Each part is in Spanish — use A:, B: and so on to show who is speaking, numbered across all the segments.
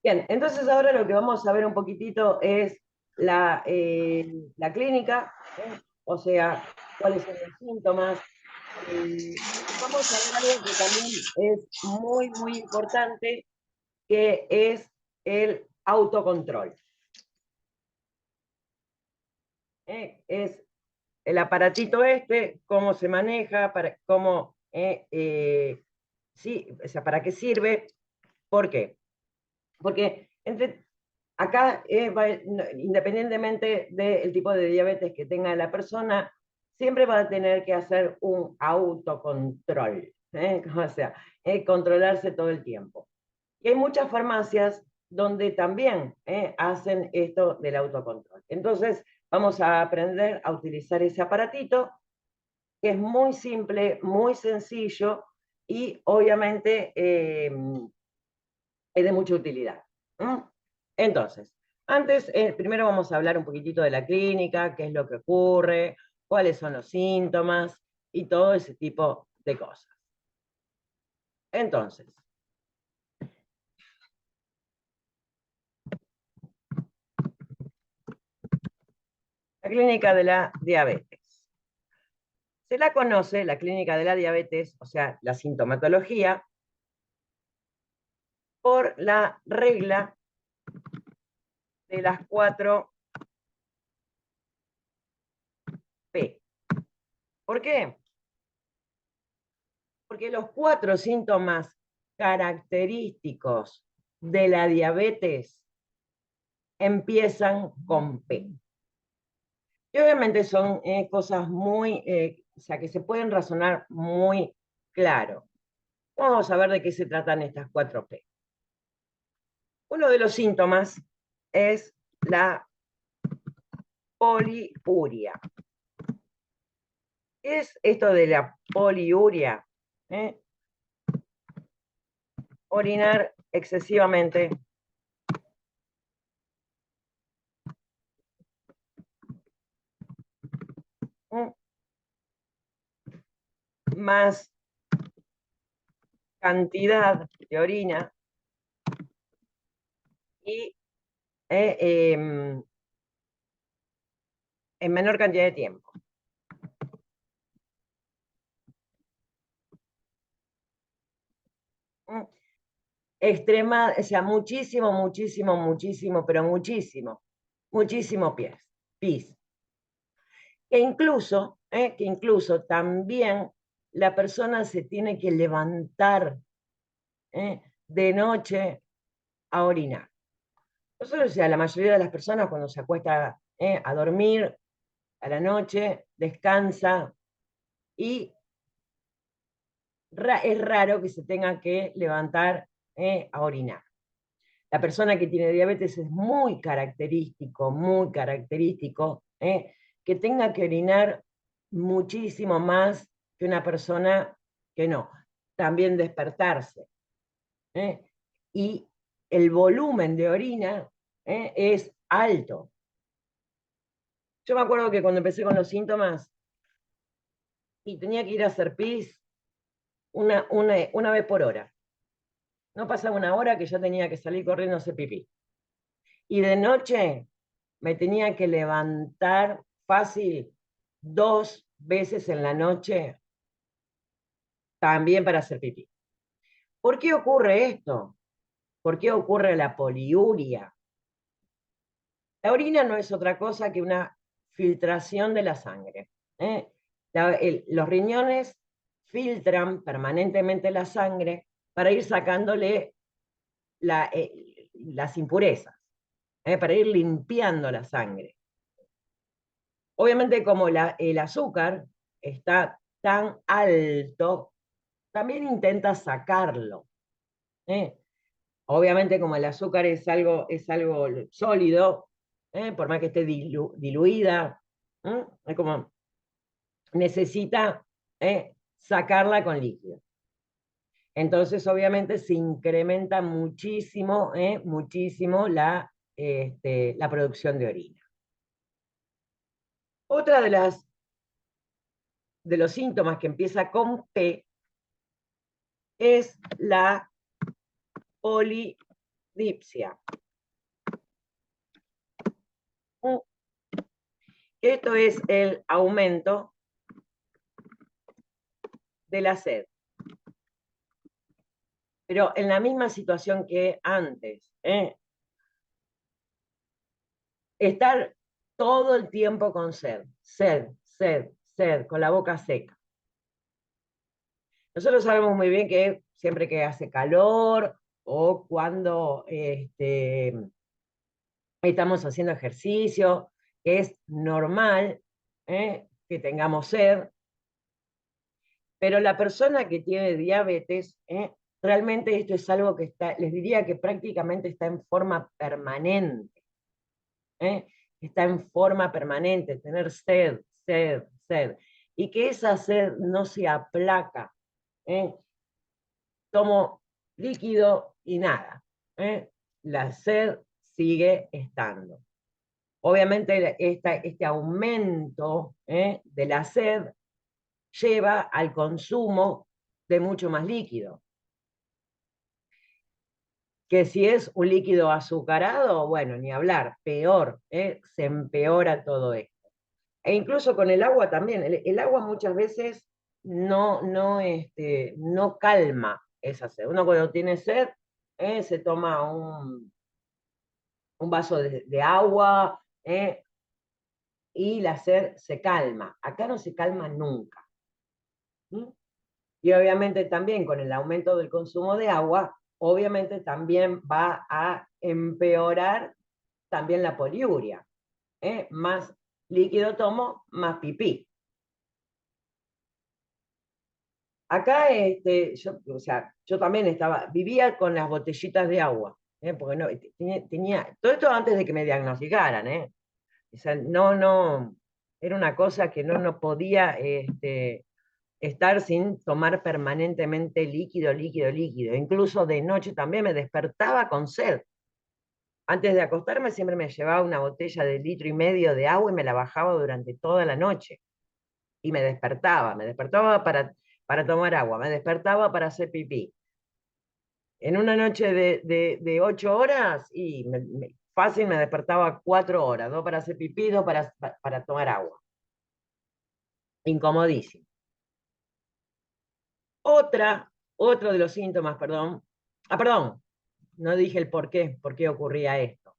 A: Bien, entonces ahora lo que vamos a ver un poquitito es la clínica, o sea, cuáles son los síntomas. Y vamos a ver algo que también es muy, muy importante, que es el autocontrol. Es el aparatito este, cómo se maneja, cómo, sí, o sea, para qué sirve, ¿por qué? Porque acá, independientemente del tipo de diabetes que tenga la persona, siempre va a tener que hacer un autocontrol, o sea, controlarse todo el tiempo. Y hay muchas farmacias donde también hacen esto del autocontrol. Entonces, vamos a aprender a utilizar ese aparatito, que es muy simple, muy sencillo y obviamente es de mucha utilidad. Entonces, antes, primero vamos a hablar un poquitito de la clínica, qué es lo que ocurre, cuáles son los síntomas y todo ese tipo de cosas. Entonces, la clínica de la diabetes. Se la conoce, la clínica de la diabetes, o sea, la sintomatología, por la regla de las 4 P. ¿Por qué? Porque los 4 síntomas característicos de la diabetes empiezan con P. Y obviamente son cosas muy, o sea, que se pueden razonar muy claro. Vamos a ver de qué se tratan estas 4 P. Uno de los síntomas es la poliuria. ¿Qué es esto de la poliuria? ¿Eh? Orinar excesivamente más cantidad de orina y en menor cantidad de tiempo. Extrema, o sea, muchísimo, muchísimo, muchísimo, pero muchísimo, muchísimo pis. Que incluso también la persona se tiene que levantar de noche a orinar. Nosotros, o sea, la mayoría de las personas cuando se acuesta a dormir a la noche, descansa y es raro que se tenga que levantar a orinar. La persona que tiene diabetes es muy característico, que tenga que orinar muchísimo más que una persona que no. También despertarse. Y el volumen de orina es alto. Yo me acuerdo que cuando empecé con los síntomas y tenía que ir a hacer pis una vez por hora. No pasaba una hora que yo tenía que salir corriendo a hacer pipí. Y de noche me tenía que levantar fácil 2 veces en la noche también para hacer pipí. ¿Por qué ocurre esto? ¿Por qué ocurre la poliuria? La orina no es otra cosa que una filtración de la sangre. Los riñones filtran permanentemente la sangre para ir sacándole las impurezas, para ir limpiando la sangre. Obviamente, como el azúcar está tan alto, también intenta sacarlo. ¿eh? Obviamente, como el azúcar es algo sólido, por más que esté diluida, es como necesita sacarla con líquido. Entonces, obviamente, se incrementa muchísimo, muchísimo la producción de orina. Otra de los síntomas que empieza con P es la polidipsia. Esto es el aumento de la sed. Pero en la misma situación que antes. Estar todo el tiempo con sed, con la boca seca. Nosotros sabemos muy bien que siempre que hace calor o cuando estamos haciendo ejercicio, que es normal que tengamos sed, pero la persona que tiene diabetes, realmente esto es algo que está, les diría que prácticamente está en forma permanente. Está en forma permanente, tener sed, y que esa sed no se aplaca. Tomo líquido y nada. La sed sigue estando. Obviamente este aumento de la sed lleva al consumo de mucho más líquido. Que si es un líquido azucarado, bueno, ni hablar, peor, se empeora todo esto. E incluso con el agua también, el agua muchas veces no calma esa sed. Uno cuando tiene sed, se toma un vaso de agua, y la sed se calma. Acá no se calma nunca. ¿Mm? Y obviamente también con el aumento del consumo de agua, obviamente también va a empeorar también la poliuria. Más líquido tomo, más pipí. Acá, o sea, yo también vivía con las botellitas de agua, porque no, todo esto antes de que me diagnosticaran, o sea, era una cosa que no podía estar sin tomar permanentemente líquido. Incluso de noche también me despertaba con sed. Antes de acostarme siempre me llevaba una botella de 1,5 litros de agua y me la bajaba durante toda la noche. Y me despertaba para tomar agua, me despertaba para hacer pipí. En una noche de 8 horas, y fácil me despertaba 4 horas, 2 para hacer pipí, 2 para tomar agua. Incomodísimo. Otro de los síntomas, perdón. Perdón, no dije el por qué ocurría esto.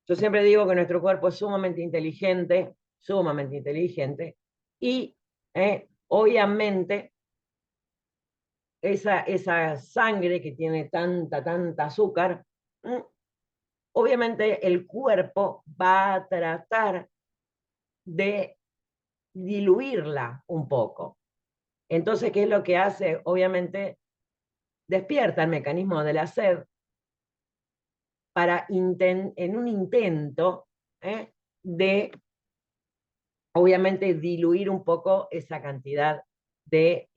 A: Yo siempre digo que nuestro cuerpo es sumamente inteligente, y obviamente esa sangre que tiene tanta azúcar, obviamente el cuerpo va a tratar de diluirla un poco. Entonces, ¿qué es lo que hace? Obviamente despierta el mecanismo de la sed en un intento de, obviamente, diluir un poco esa cantidad de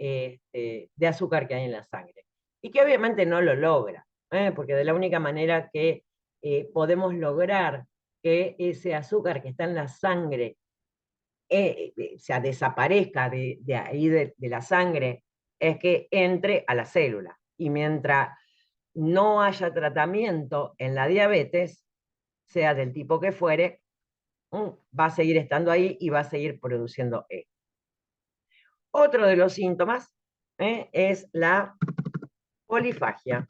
A: azúcar que hay en la sangre. Y que obviamente no lo logra, porque de la única manera que podemos lograr que ese azúcar que está en la sangre o sea, desaparezca de ahí de la sangre, es que entre a la célula. Y mientras no haya tratamiento en la diabetes, sea del tipo que fuere, va a seguir estando ahí y va a seguir produciendo esto. Otro de los síntomas es la polifagia.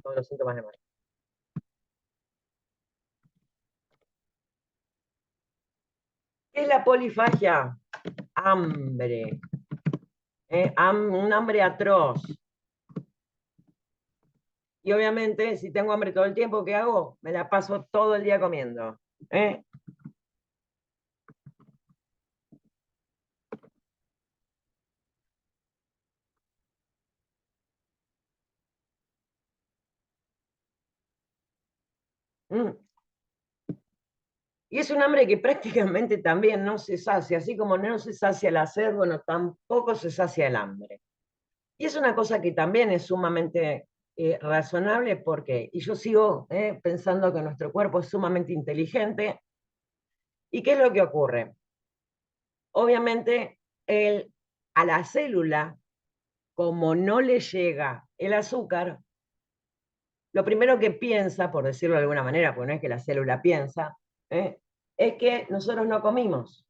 A: Todos los síntomas de muerte. ¿Qué es la polifagia? Hambre. Un hambre atroz. Y obviamente, si tengo hambre todo el tiempo, ¿qué hago? Me la paso todo el día comiendo. Mm. Y es un hambre que prácticamente también no se sacia, así como no se sacia la sed, bueno, tampoco se sacia el hambre. Y es una cosa que también es sumamente razonable porque, y yo sigo pensando que nuestro cuerpo es sumamente inteligente. ¿Y qué es lo que ocurre? Obviamente, a la célula, como no le llega el azúcar, lo primero que piensa, por decirlo de alguna manera, porque no es que la célula piensa, es que nosotros no comimos.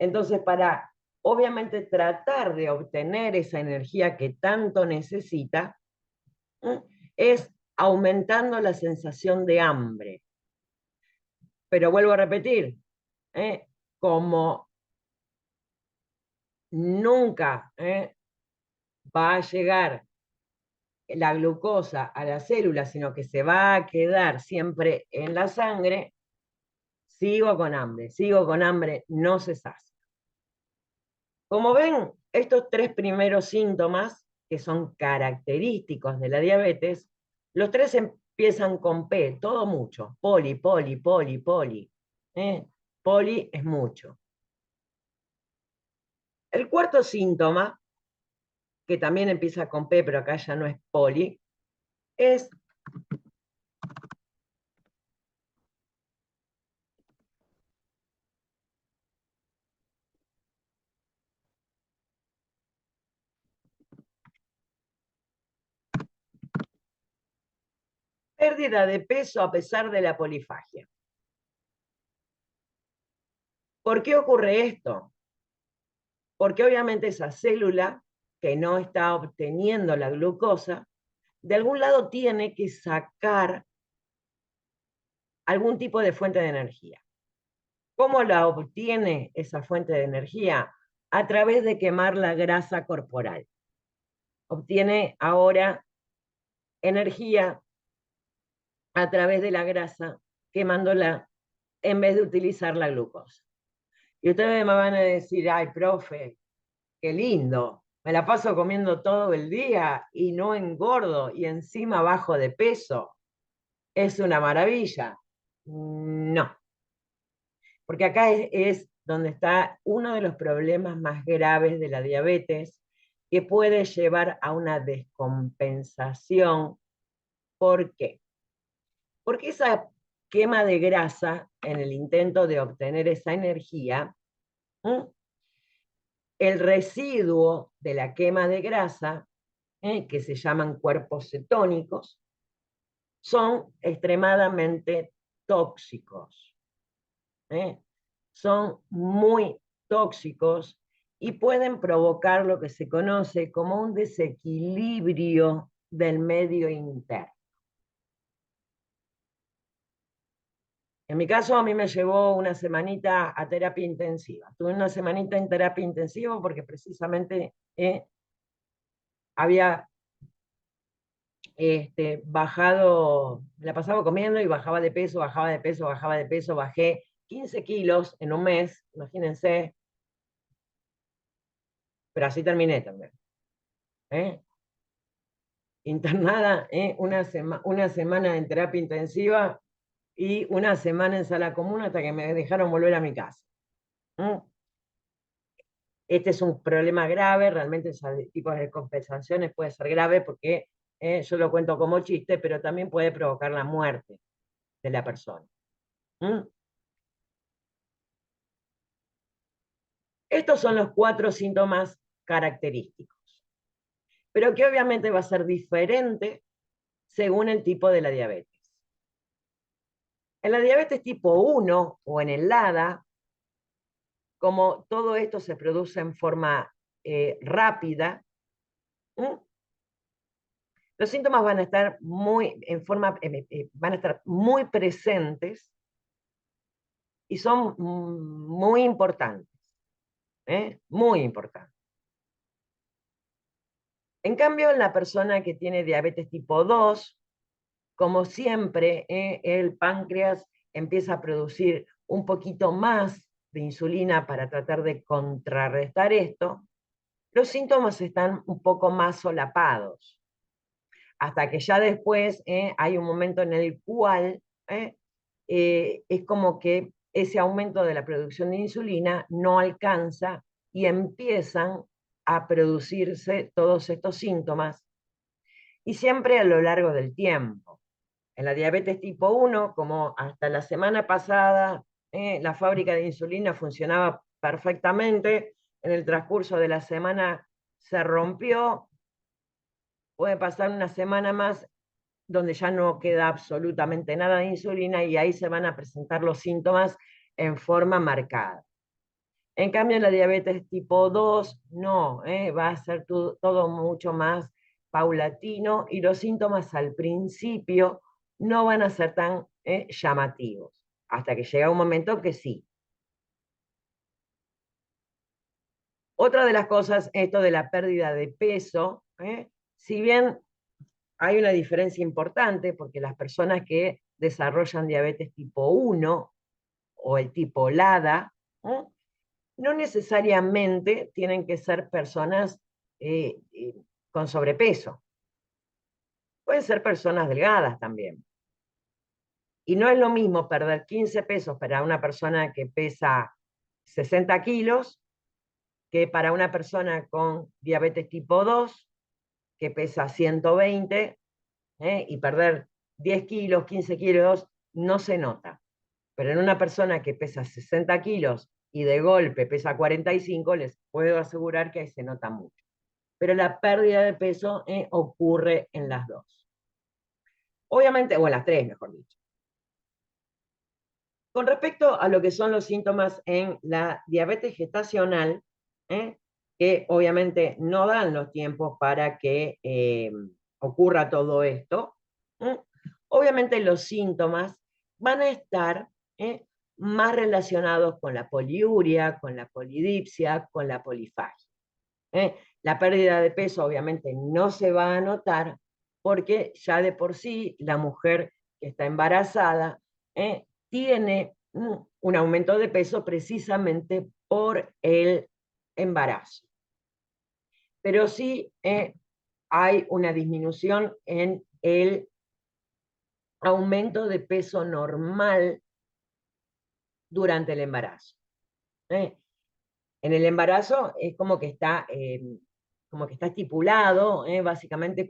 A: Entonces, para obviamente tratar de obtener esa energía que tanto necesita, es aumentando la sensación de hambre. Pero vuelvo a repetir, como nunca va a llegar la glucosa a la célula, sino que se va a quedar siempre en la sangre, sigo con hambre, no se sacia. Como ven, estos tres primeros síntomas, que son característicos de la diabetes, los tres empiezan con P, todo mucho, poli, poli, poli, poli. Poli es mucho. El cuarto síntoma, que también empieza con P, pero acá ya no es poli, es pérdida de peso a pesar de la polifagia. ¿Por qué ocurre esto? Porque obviamente esa célula que no está obteniendo la glucosa, de algún lado tiene que sacar algún tipo de fuente de energía. ¿Cómo la obtiene esa fuente de energía? A través de quemar la grasa corporal. Obtiene ahora energía a través de la grasa, quemándola en vez de utilizar la glucosa. Y ustedes me van a decir, ay, profe, qué lindo, me la paso comiendo todo el día y no engordo y encima bajo de peso. ¿Es una maravilla? No, porque acá es donde está uno de los problemas más graves de la diabetes, que puede llevar a una descompensación. ¿Por qué? Porque esa quema de grasa, en el intento de obtener esa energía, el residuo de la quema de grasa, que se llaman cuerpos cetónicos, son extremadamente tóxicos. Son muy tóxicos y pueden provocar lo que se conoce como un desequilibrio del medio interno. En mi caso, a mí me llevó una semanita a terapia intensiva. Tuve una semanita en terapia intensiva porque precisamente había bajado, me la pasaba comiendo y bajaba de peso, bajaba de peso, bajaba de peso, bajé 15 kilos en un mes, imagínense, pero así terminé también. Internada, una semana en terapia intensiva y una semana en sala común hasta que me dejaron volver a mi casa. Este es un problema grave, realmente ese tipo de compensaciones puede ser grave porque yo lo cuento como chiste, pero también puede provocar la muerte de la persona. Estos son los 4 síntomas característicos, pero que obviamente va a ser diferente según el tipo de la diabetes. En la diabetes tipo 1 o en el LADA, como todo esto se produce en forma rápida, los síntomas van a estar van a estar muy presentes y son muy importantes, muy importantes. En cambio, en la persona que tiene diabetes tipo 2, como siempre, el páncreas empieza a producir un poquito más de insulina para tratar de contrarrestar esto, los síntomas están un poco más solapados, hasta que ya después hay un momento en el cual es como que ese aumento de la producción de insulina no alcanza y empiezan a producirse todos estos síntomas, y siempre a lo largo del tiempo. En la diabetes tipo 1, como hasta la semana pasada, la fábrica de insulina funcionaba perfectamente, en el transcurso de la semana se rompió, puede pasar una semana más donde ya no queda absolutamente nada de insulina y ahí se van a presentar los síntomas en forma marcada. En cambio, en la diabetes tipo 2, no, va a ser todo mucho más paulatino y los síntomas al principio no van a ser tan llamativos, hasta que llega un momento que sí. Otra de las cosas, esto de la pérdida de peso, si bien hay una diferencia importante, porque las personas que desarrollan diabetes tipo 1 o el tipo LADA, no necesariamente tienen que ser personas eh, eh, con sobrepeso. Pueden ser personas delgadas también. Y no es lo mismo perder 15 pesos para una persona que pesa 60 kilos que para una persona con diabetes tipo 2 que pesa 120, y perder 10 kilos, 15 kilos, no se nota. Pero en una persona que pesa 60 kilos y de golpe pesa 45, les puedo asegurar que ahí se nota mucho. Pero la pérdida de peso ocurre en las dos. Obviamente, o en las tres, mejor dicho. Con respecto a lo que son los síntomas en la diabetes gestacional, que obviamente no dan los tiempos para que ocurra todo esto, obviamente los síntomas van a estar más relacionados con la poliuria, con la polidipsia, con la polifagia. La pérdida de peso obviamente no se va a notar porque ya de por sí la mujer que está embarazada tiene un aumento de peso precisamente por el embarazo. Pero sí hay una disminución en el aumento de peso normal durante el embarazo. En el embarazo es como que está estipulado, básicamente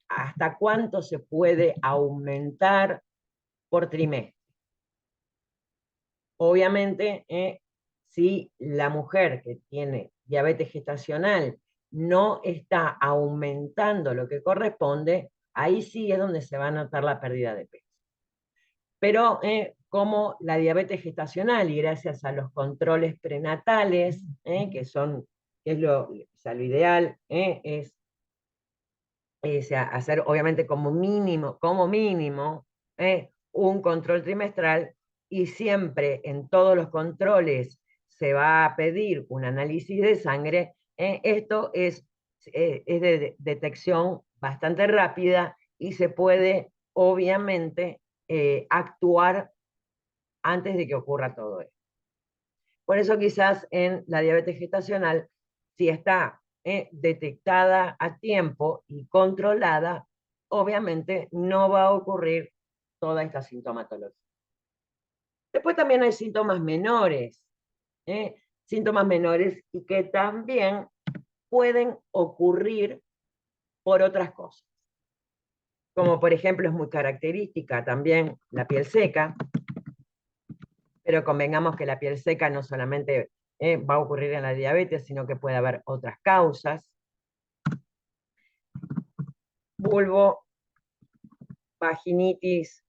A: hasta cuánto se puede aumentar por trimestre. Obviamente, si la mujer que tiene diabetes gestacional no está aumentando lo que corresponde, ahí sí es donde se va a notar la pérdida de peso. Pero como la diabetes gestacional, y gracias a los controles prenatales, que es lo ideal, es hacer obviamente como mínimo, un control trimestral, y siempre en todos los controles se va a pedir un análisis de sangre. Esto es de detección bastante rápida y se puede obviamente actuar antes de que ocurra todo esto. Por eso quizás en la diabetes gestacional, si está detectada a tiempo y controlada, obviamente no va a ocurrir toda esta sintomatología. Después también hay síntomas menores y que también pueden ocurrir por otras cosas. Como por ejemplo es muy característica también la piel seca, pero convengamos que la piel seca no solamente va a ocurrir en la diabetes, sino que puede haber otras causas. Bulbo, vaginitis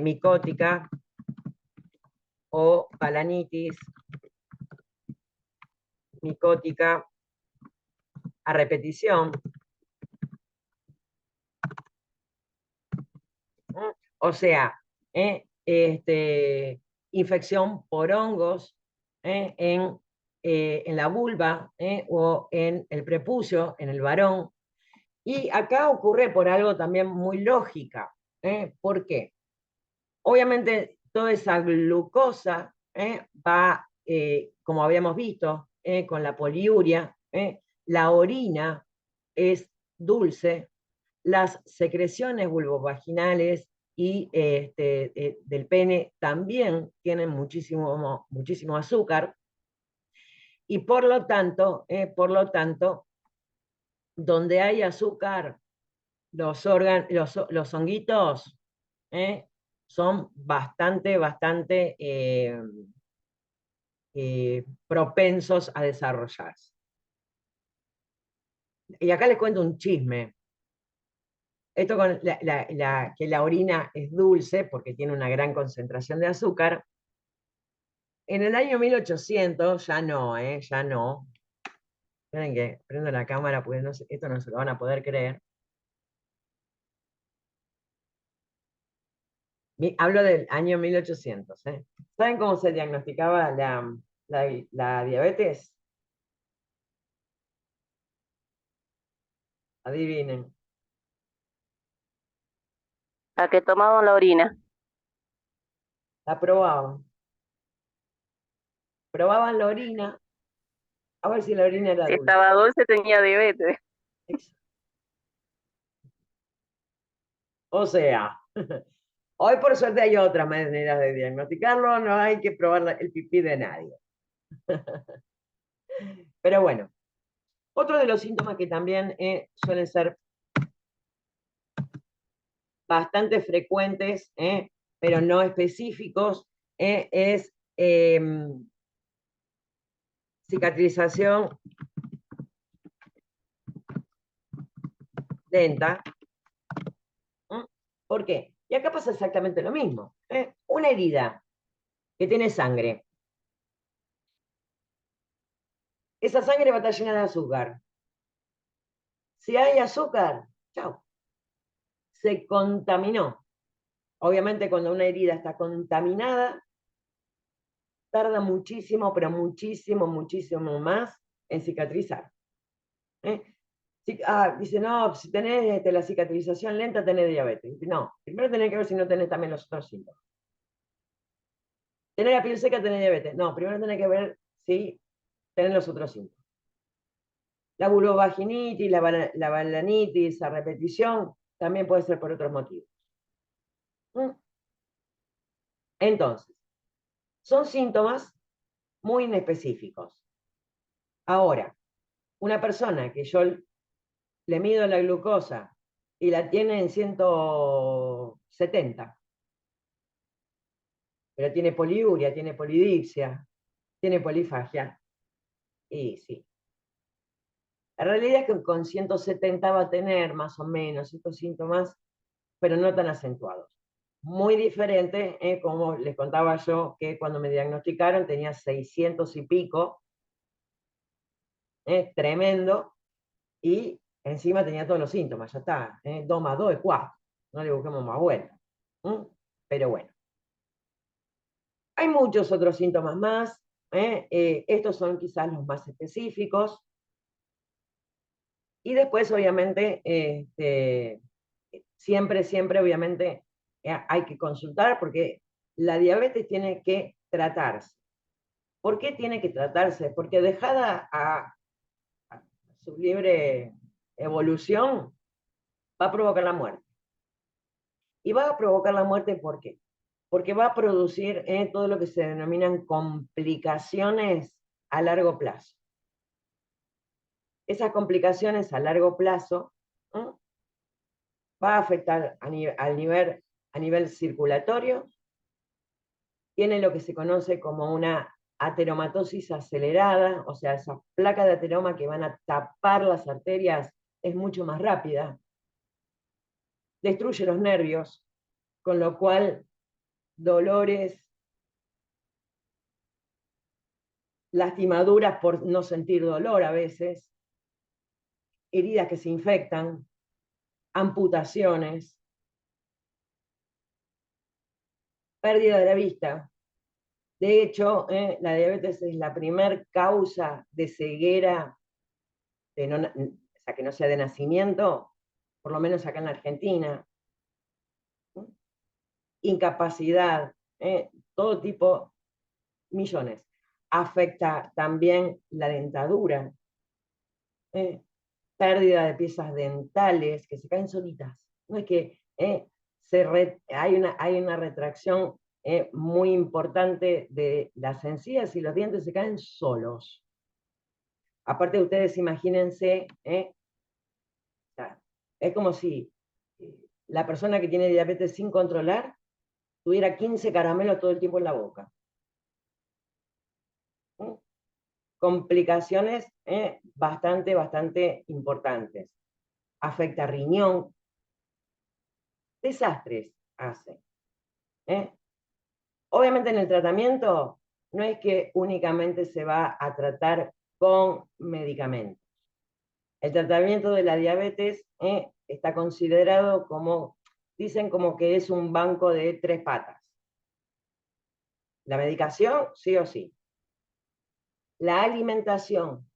A: micótica o palanitis micótica a repetición. O sea, infección por hongos en la vulva o en el prepucio, en el varón. Y acá ocurre por algo también muy lógica. ¿Por qué? Obviamente toda esa glucosa va, como habíamos visto, con la poliuria, la orina es dulce, las secreciones vulvovaginales y del pene también tienen muchísimo azúcar, y por lo tanto, donde hay azúcar, los honguitos son bastante propensos a desarrollarse. Y acá les cuento un chisme. Esto con que la orina es dulce porque tiene una gran concentración de azúcar. En el año 1800, ya no, ya no. Esperen que prendo la cámara porque esto no se lo van a poder creer. Hablo del año 1800. ¿Saben cómo se diagnosticaba la diabetes? Adivinen.
B: A que tomaban la orina.
A: La probaban. Probaban la orina, a ver si la orina era
B: Si
A: dulce.
B: estaba dulce tenía diabetes.
A: O sea, hoy por suerte hay otras maneras de diagnosticarlo, no hay que probar el pipí de nadie. Pero bueno, otro de los síntomas que también suelen ser bastante frecuentes, pero no específicos, es cicatrización lenta. ¿Por qué? Y acá pasa exactamente lo mismo. Una herida que tiene sangre. Esa sangre va a estar llena de azúcar. Si hay azúcar, chao, se contaminó. Obviamente cuando una herida está contaminada, tarda muchísimo, pero muchísimo, muchísimo más en cicatrizar. ¿eh? Dice, no, si tenés la cicatrización lenta, tenés diabetes. No, primero tenés que ver si no tenés también los otros síntomas. ¿Tenés la piel seca, tenés diabetes? No, primero tenés que ver si tenés los otros síntomas. La vulvovaginitis, la balanitis a repetición, también puede ser por otros motivos. Entonces, son síntomas muy inespecíficos. Ahora, una persona que yo le mido la glucosa y la tiene en 170, pero tiene poliuria, tiene polidipsia, tiene polifagia, y sí. La realidad es que con 170 va a tener más o menos estos síntomas, pero no tan acentuados. Muy diferente, como les contaba yo, que cuando me diagnosticaron tenía 600 y pico, tremendo, y encima tenía todos los síntomas, ya está, 2 más 2 es 4, no le busquemos más vuelta. Pero bueno, hay muchos otros síntomas más, estos son quizás los más específicos, y después obviamente, siempre obviamente hay que consultar porque la diabetes tiene que tratarse. ¿Por qué tiene que tratarse? Porque dejada a su libre evolución, va a provocar la muerte. Y va a provocar la muerte, ¿por qué? Porque va a producir todo lo que se denominan complicaciones a largo plazo. Esas complicaciones a largo plazo va a afectar a nivel circulatorio, tiene lo que se conoce como una ateromatosis acelerada, o sea, esas placas de ateroma que van a tapar las arterias es mucho más rápida, destruye los nervios, con lo cual dolores, lastimaduras por no sentir dolor a veces, heridas que se infectan, amputaciones, pérdida de la vista. De hecho, la diabetes es la primer causa de ceguera, o sea, que no sea de nacimiento, por lo menos acá en la Argentina. Incapacidad, todo tipo, millones. Afecta también la dentadura, pérdida de piezas dentales que se caen solitas. No es que hay una retracción muy importante de las encías y los dientes se caen solos. Aparte, ustedes imagínense, es como si la persona que tiene diabetes sin controlar tuviera 15 caramelos todo el tiempo en la boca. complicaciones bastante importantes. Afecta riñón, desastres hace. Obviamente en el tratamiento no es que únicamente se va a tratar con medicamentos. El tratamiento de la diabetes está considerado como, dicen como que es un banco de 3 patas. La medicación, sí o sí. La alimentación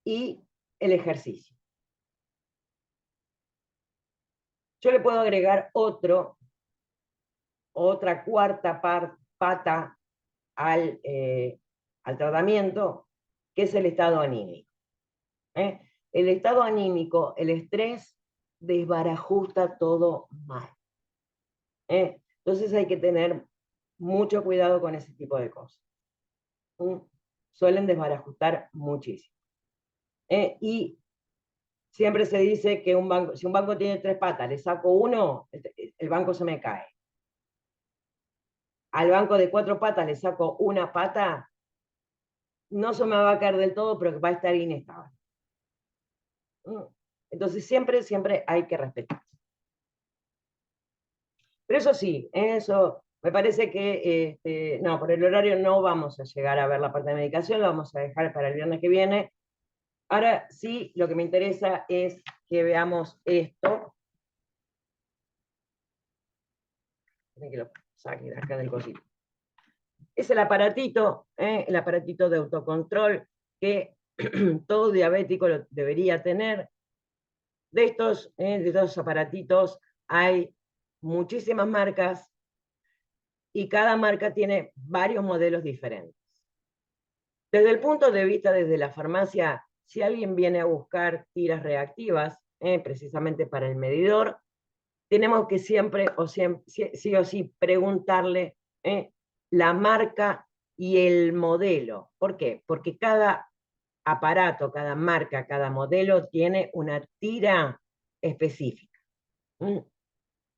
A: y el ejercicio. Yo le puedo agregar otra cuarta pata al tratamiento, que es el estado anímico. El estado anímico, el estrés, desbarajusta todo mal. Entonces hay que tener mucho cuidado con ese tipo de cosas. Suelen desbarajustar muchísimo. Y siempre se dice que si un banco tiene 3 patas, le saco uno, el banco se me cae. Al banco de 4 patas le saco una pata, no se me va a caer del todo, pero va a estar inestable. Entonces siempre hay que respetar. Pero eso sí, eso me parece que, no, por el horario no vamos a llegar a ver la parte de medicación, lo vamos a dejar para el viernes que viene. Ahora sí, lo que me interesa es que veamos esto. Tienen que lo saque de acá del cosito. Es el aparatito de autocontrol que todo diabético lo debería tener. De estos aparatitos hay muchísimas marcas y cada marca tiene varios modelos diferentes. Desde el punto de vista desde la farmacia, si alguien viene a buscar tiras reactivas, precisamente para el medidor, tenemos que siempre, sí o sí, preguntarle la marca y el modelo. ¿Por qué? Porque cada aparato, cada marca, cada modelo tiene una tira específica.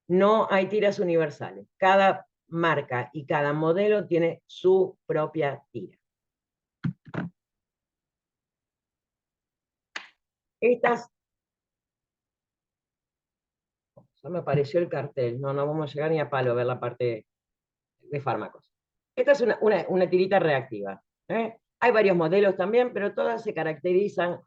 A: No hay tiras universales. Cada marca y cada modelo tiene su propia tira. Estas, ya me apareció el cartel, no vamos a llegar ni a palo a ver la parte de fármacos. Esta es una tirita reactiva. Hay varios modelos también, pero todas se caracterizan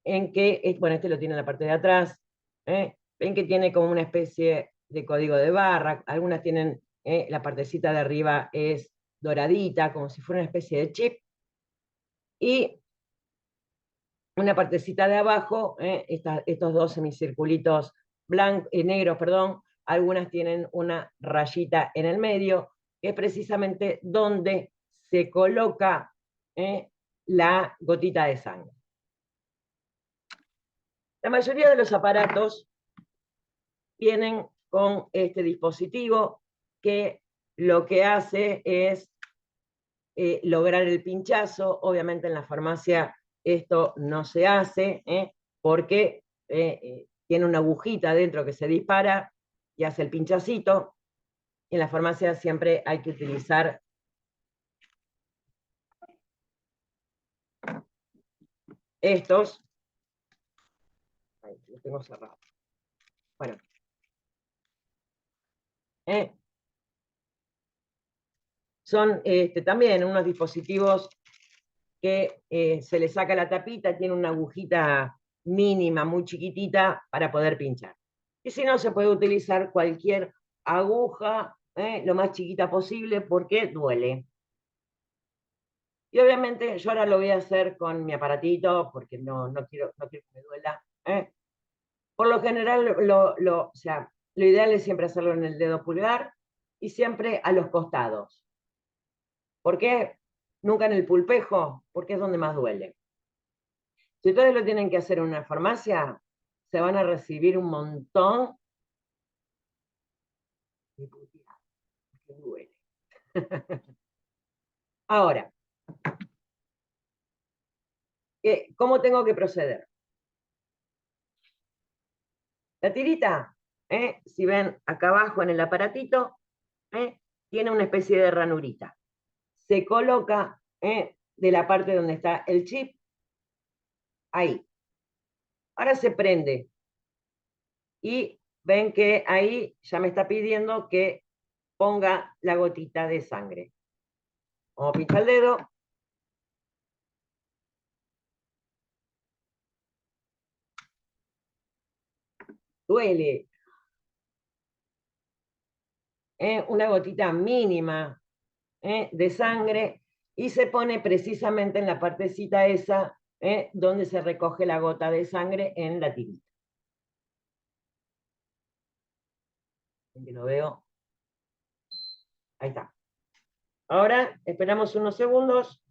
A: en que, bueno, este lo tiene en la parte de atrás, ven que tiene como una especie de código de barra, algunas tienen, la partecita de arriba es doradita, como si fuera una especie de chip, y una partecita de abajo, estos dos semicirculitos negros, perdón, algunas tienen una rayita en el medio, que es precisamente donde se coloca la gotita de sangre. La mayoría de los aparatos vienen con este dispositivo que lo que hace es lograr el pinchazo. Obviamente en la farmacia esto no se hace, porque tiene una agujita dentro que se dispara y hace el pinchacito. En la farmacia siempre hay que utilizar estos. Ahí, lo tengo cerrado. Bueno. Son también unos dispositivos que se le saca la tapita, tiene una agujita mínima, muy chiquitita, para poder pinchar. Y si no, se puede utilizar cualquier aguja, lo más chiquita posible, porque duele. Y obviamente yo ahora lo voy a hacer con mi aparatito, porque no quiero que me duela. Por lo general, o sea, lo ideal es siempre hacerlo en el dedo pulgar y siempre a los costados. ¿Por qué nunca en el pulpejo? Porque es donde más duele. Si ustedes lo tienen que hacer en una farmacia, se van a recibir un montón de puteadas, que duele. Ahora, ¿cómo tengo que proceder? La tirita, si ven acá abajo en el aparatito, tiene una especie de ranurita. Se coloca de la parte donde está el chip, ahí. Ahora se prende y ven que ahí ya me está pidiendo que ponga la gotita de sangre. Vamos a pinchar el dedo. Duele. Una gotita mínima de sangre y se pone precisamente en la partecita esa donde se recoge la gota de sangre en la tirita. Que lo veo. Ahí está. Ahora esperamos unos segundos.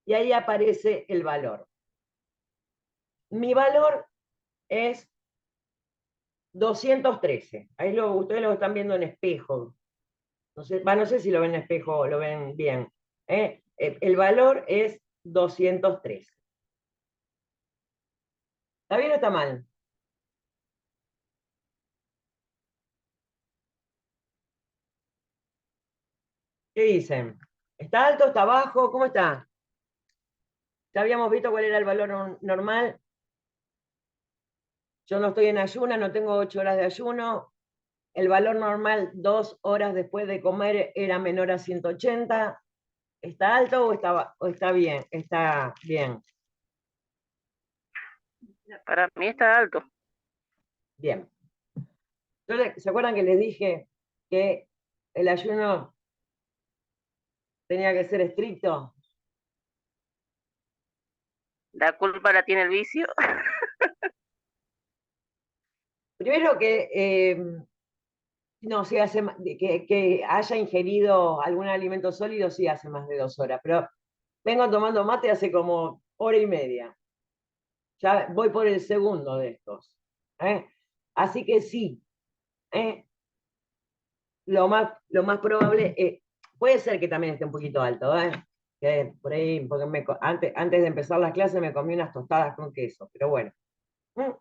A: Y ahí aparece el valor. Mi valor es 213. Ahí ustedes lo están viendo en espejo. No sé si lo ven en espejo o lo ven bien. El valor es 213. ¿Está bien o está mal? ¿Qué dicen? ¿Está alto? ¿Está bajo? ¿Cómo está? Ya habíamos visto cuál era el valor normal. Yo no estoy en ayuna, no tengo 8 horas de ayuno. El valor normal 2 horas después de comer era menor a 180. ¿Está alto o está bien? Está bien.
B: Para mí está alto.
A: Bien. ¿Se acuerdan que les dije que el ayuno tenía que ser estricto?
B: La culpa la tiene el vicio.
A: Primero que no, si hace, que haya ingerido algún alimento sólido, sí hace más de 2 horas, pero vengo tomando mate hace como hora y media. Ya voy por el segundo de estos. ¿eh? Así que sí, ¿eh? Lo más probable, puede ser que también esté un poquito alto, que por ahí, porque antes de empezar las clases me comí unas tostadas con queso, pero bueno. ¿Mm?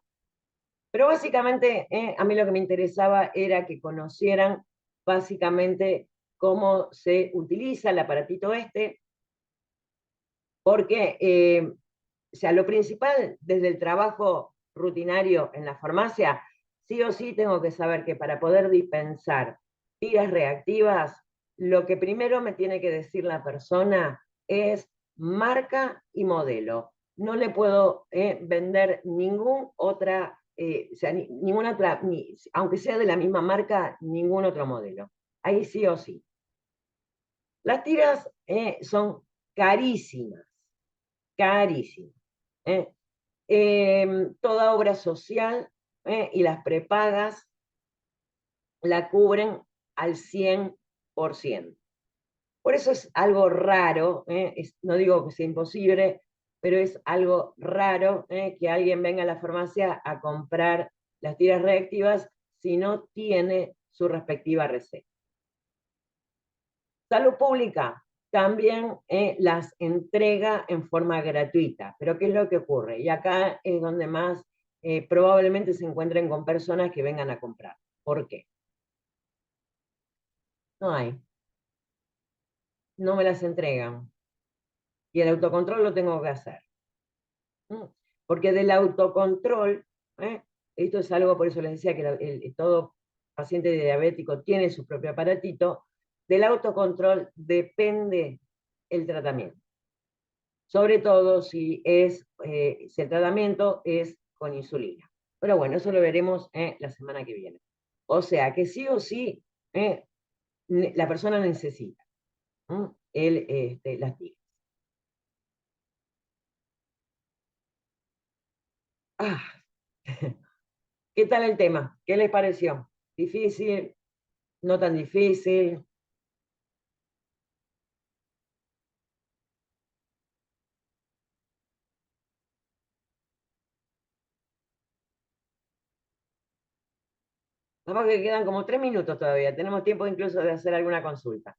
A: Pero básicamente, a mí lo que me interesaba era que conocieran básicamente cómo se utiliza el aparatito este, porque o sea, lo principal desde el trabajo rutinario en la farmacia, sí o sí tengo que saber que para poder dispensar tiras reactivas, lo que primero me tiene que decir la persona es marca y modelo. No le puedo vender o sea, ninguna otra, aunque sea de la misma marca, ningún otro modelo. Ahí sí o sí. Las tiras son carísimas, carísimas. ¿eh? Toda obra social y las prepagas la cubren al 100%. Por eso es algo raro, no digo que sea imposible, pero es algo raro que alguien venga a la farmacia a comprar las tiras reactivas si no tiene su respectiva receta. Salud Pública también las entrega en forma gratuita, pero ¿qué es lo que ocurre? Y acá es donde más probablemente se encuentren con personas que vengan a comprar. ¿Por qué? No hay, no me las entregan. Y el autocontrol lo tengo que hacer. ¿Mm? Porque del autocontrol, ¿eh? Esto es algo, por eso les decía que todo paciente diabético tiene su propio aparatito, del autocontrol depende el tratamiento. Sobre todo si si el tratamiento es con insulina. Pero bueno, eso lo veremos la semana que viene. O sea que sí o sí la persona necesita las tiras. Ah, ¿qué tal el tema? ¿Qué les pareció? ¿Difícil? ¿No tan difícil? Capaz que quedan como 3 minutos todavía. Tenemos tiempo incluso de hacer alguna consulta.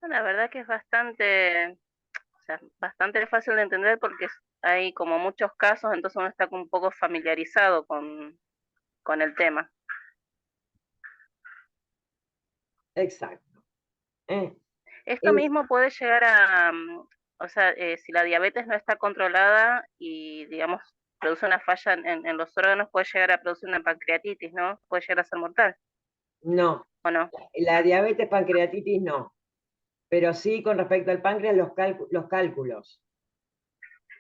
B: La verdad que es bastante, o sea, bastante fácil de entender porque hay como muchos casos, entonces uno está un poco familiarizado con el tema.
A: exacto. ¿eh?
B: Esto
A: Es,
B: mismo puede llegar a, o sea, si la diabetes no está controlada y, digamos, produce una falla en los órganos, puede llegar a producir una pancreatitis, ¿no? Puede llegar a ser mortal,
A: no,
B: ¿o no?
A: la diabetes pancreatitis no, pero sí con respecto al páncreas los cálculos.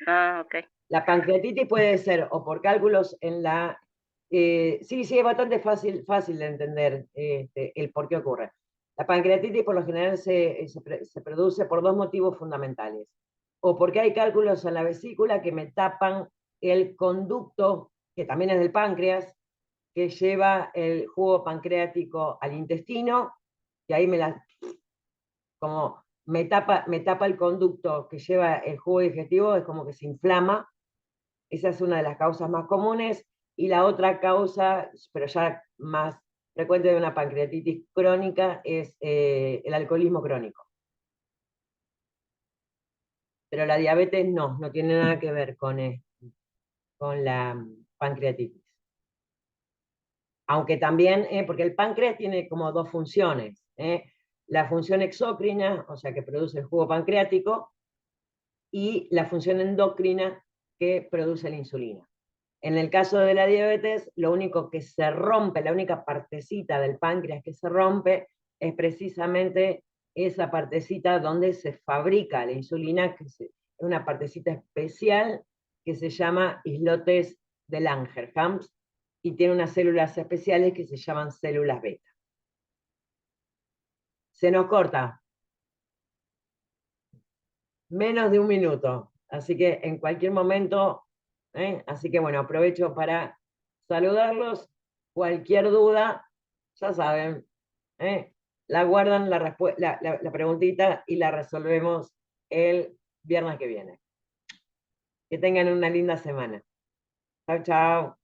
B: Ah, ok.
A: La pancreatitis puede ser o por cálculos en la... sí, sí, es bastante fácil de entender el por qué ocurre. La pancreatitis por lo general se produce por dos motivos fundamentales. O porque hay cálculos en la vesícula que me tapan el conducto, que también es del páncreas, que lleva el jugo pancreático al intestino, y ahí como me tapa el conducto que lleva el jugo digestivo, es como que se inflama. Esa es una de las causas más comunes. Y la otra causa, pero ya más frecuente de una pancreatitis crónica, es el alcoholismo crónico. Pero la diabetes no tiene nada que ver con la pancreatitis. Aunque también, porque el páncreas tiene como dos funciones. La función exócrina, o sea, que produce el jugo pancreático, y la función endocrina que produce la insulina. En el caso de la diabetes, lo único que se rompe, la única partecita del páncreas que se rompe, es precisamente esa partecita donde se fabrica la insulina, que es una partecita especial que se llama islotes de Langerhans y tiene unas células especiales que se llaman células beta. Se nos corta menos de un minuto, así que en cualquier momento, así que bueno, aprovecho para saludarlos. Cualquier duda, ya saben, ¿eh? La guardan la preguntita y la resolvemos el viernes que viene. Que tengan una linda semana. Chao, chao.